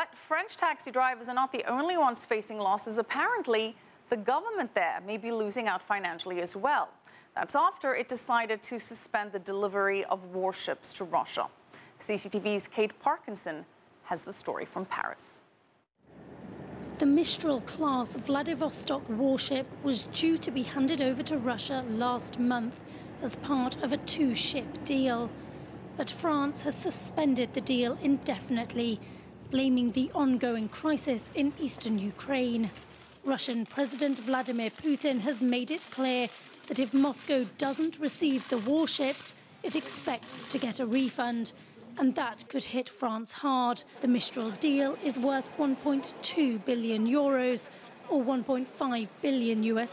But French taxi drivers are not the only ones facing losses. Apparently, the government there may be losing out financially as well. That's after it decided to suspend the delivery of warships to Russia. CCTV's Kate Parkinson has the story from Paris. The Mistral-class Vladivostok warship was due to be handed over to Russia last month as part of a two-ship deal. But France has suspended the deal indefinitely, blaming the ongoing crisis in eastern Ukraine. Russian President Vladimir Putin has made it clear that if Moscow doesn't receive the warships, it expects to get a refund. And that could hit France hard. The Mistral deal is worth 1.2 billion euros, or $1.5 billion.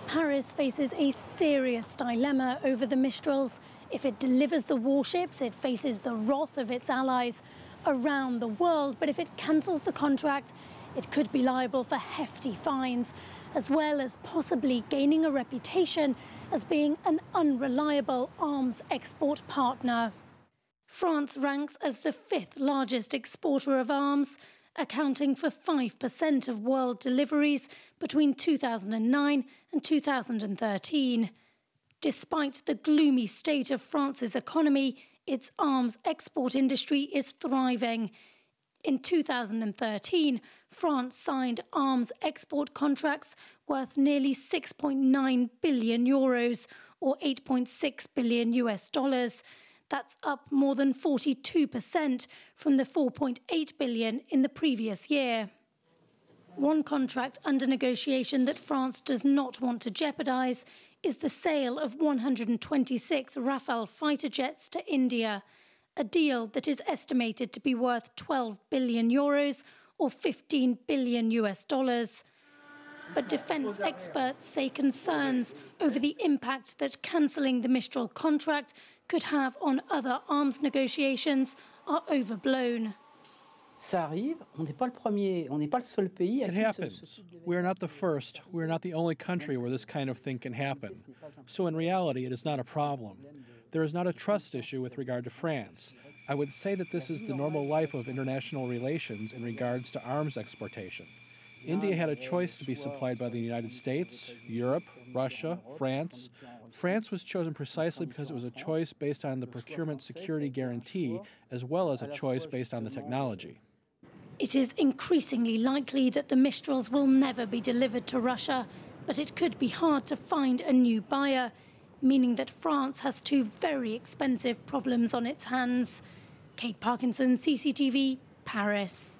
Paris faces a serious dilemma over the Mistrals. If it delivers the warships, it faces the wrath of its allies around the world. But if it cancels the contract, it could be liable for hefty fines, as well as possibly gaining a reputation as being an unreliable arms export partner. France ranks as the fifth largest exporter of arms, accounting for 5% of world deliveries between 2009 and 2013. Despite the gloomy state of France's economy, its arms export industry is thriving. In 2013, France signed arms export contracts worth nearly 6.9 billion euros, or $8.6 billion. That's up more than 42% from the 4.8 billion in the previous year. One contract under negotiation that France does not want to jeopardise is the sale of 126 Rafale fighter jets to India, a deal that is estimated to be worth 12 billion euros or $15 billion. But defence experts say concerns over the impact that cancelling the Mistral contract could have on other arms negotiations are overblown. It happens. We are not the first. We are not the only country where this kind of thing can happen. So in reality, it is not a problem. There is not a trust issue with regard to France. I would say that this is the normal life of international relations in regards to arms exportation. India had a choice to be supplied by the United States, Europe, Russia, France. France was chosen precisely because it was a choice based on the procurement security guarantee, as well as a choice based on the technology. It is increasingly likely that the Mistrals will never be delivered to Russia, but it could be hard to find a new buyer, meaning that France has two very expensive problems on its hands. Kate Parkinson, CCTV, Paris.